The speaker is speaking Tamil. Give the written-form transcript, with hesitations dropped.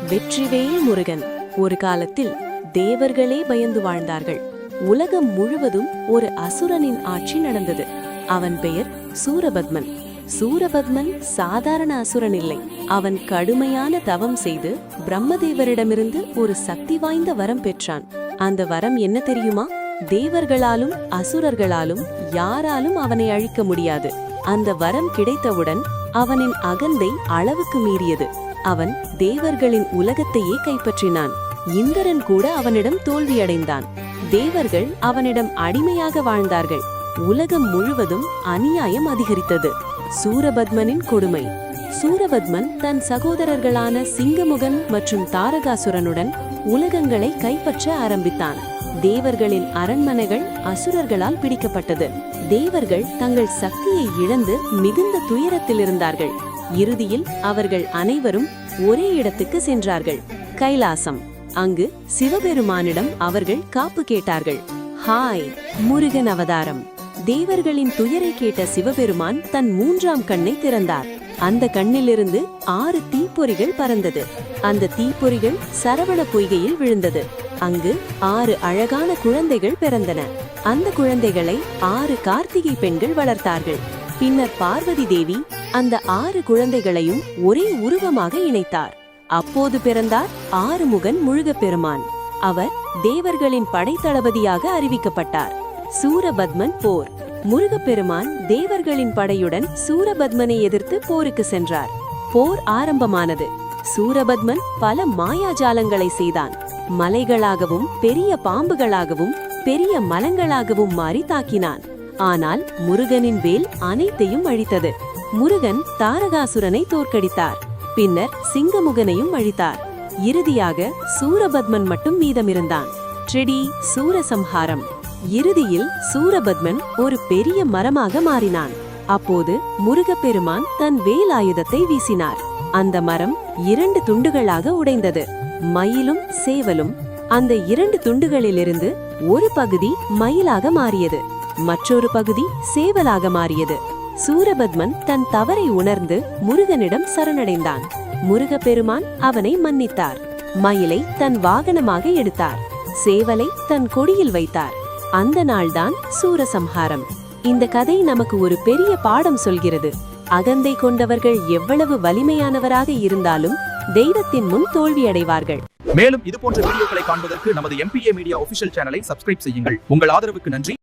வெற்றிவேல் முருகன். ஒரு காலத்தில் தேவர்களே பயந்து வாழ்ந்தார்கள். உலகம் முழுவதும் ஒரு அசுரனின் ஆட்சி நடந்தது. அவன் பெயர் சூரபத்மன். சூரபத்மன் சாதாரண அசுரன் இல்லை. அவன் கடுமையான தவம் செய்து பிரம்மதேவரிடமிருந்து ஒரு சக்தி வாய்ந்த வரம் பெற்றான். அந்த வரம் என்ன தெரியுமா? தேவர்களாலும் அசுரர்களாலும் யாராலும் அவனை அழிக்க முடியாது. அந்த வரம் கிடைத்தவுடன் அவனின் அகந்தை அளவுக்கு மீறியது. அவன் தேவர்களின் உலகத்தையே கைப்பற்றினான். இந்திரன் கூட அவனிடம் தோல்வியடைந்தான். தேவர்கள் அவனிடம் அடிமையாக வாழ்ந்தார்கள். உலகம் முழுவதும் அநியாயம் அதிகரித்தது. சூரபத்மனின் கொடுமை. சூரபத்மன் தன் சகோதரர்களான சிங்கமுகன் மற்றும் தாரகாசுரனுடன் உலகங்களை கைப்பற்ற ஆரம்பித்தான். தேவர்களின் அரண்மனைகள் அசுரர்களால் பிடிக்கப்பட்டது. தேவர்கள் தங்கள் சக்தியை இழந்து மிகுந்த துயரத்தில் இருந்தார்கள். இறுதியில் அவர்கள் அனைவரும் ஒரே இடத்துக்கு சென்றார்கள், கைலாசம். அங்கு சிவபெருமானிடம் அவர்கள் காப்பு கேட்டார்கள். ஹாய், முருகன் அவதாரம். தேவர்களின் துயரை கேட்ட சிவபெருமான் தன் 3ஆம் கண்ணை திறந்தார். அந்த கண்ணிலிருந்து 6 தீப்பொறிகள் பறந்தது. அந்த தீப்பொறிகள் சரவண பொய்கையில் விழுந்தது. அங்கு 6 அழகான குழந்தைகள் பிறந்தன. அந்த குழந்தைகளை 6 கார்த்திகை பெண்கள் வளர்த்தார்கள். பின்னர் பார்வதி தேவி அந்த 6 குழந்தைகளையும் ஒரே உருவமாக இணைத்தார். அப்போது பிறந்தார் ஆறுமுகன் முருகப்பெருமான். அவர் தேவர்களின் படைத்தளபதியாக அறிவிக்கப்பட்டார். சூரபத்மன் போர். முருகப்பெருமான் தேவர்களின் படையுடன் சூரபத்மனை எதிர்த்து போருக்கு சென்றார். போர் ஆரம்பமானது. சூரபத்மன் பல மாயாஜாலங்களை செய்தான். மலைகளாகவும் பெரிய பாம்புகளாகவும் பெரிய மலங்களாகவும் மாறி தாக்கினான். ஆனால் முருகனின் வேல் அனைத்தையும் அழித்தது. முருகன் தாரகாசுரனை தோற்கடித்தார். பின்னர் சிங்கமுகனையும் அழித்தார். இறுதியாக சூரபத்மன் மட்டும் மீதமிருந்தான். ட்ரெடி சூரசம்ஹாரம். இறுதியில் சூரபத்மன் ஒரு பெரிய மரமாக மாறினான். அப்போது முருகப்பெருமான் தன் வேலாயுதத்தை வீசினார். அந்த மரம் 2 துண்டுகளாக உடைந்தது. மயிலும் சேவலும். அந்த 2 துண்டுகளிலிருந்து ஒரு பகுதி மயிலாக மாறியது, மற்றொரு பகுதி சேவலாக மாறியது. சூரபத்மன் தன் தவறை உணர்ந்து முருகனிடம் சரணடைந்தான். முருகப்பெருமான் அவனை மன்னித்தார். மயிலை தன் வாகனமாக எடுத்தார். சேவலை தன் கொடியில் வைத்தார். அந்த நாள்தான் சூரசம்ஹாரம். இந்த கதை நமக்கு ஒரு பெரிய பாடம் சொல்கிறது. அகந்தை கொண்டவர்கள் எவ்வளவு வலிமையானவராக இருந்தாலும் தெய்வத்தின் முன் தோல்வியடைவார்கள். மேலும் இது போன்ற வீடியோக்களை காண்பதற்கு நமது MPA மீடியா ஆஃபிஷியல் சேனலை சப்ஸ்கிரைப் செய்யுங்கள். உங்கள் ஆதரவுக்கு நன்றி.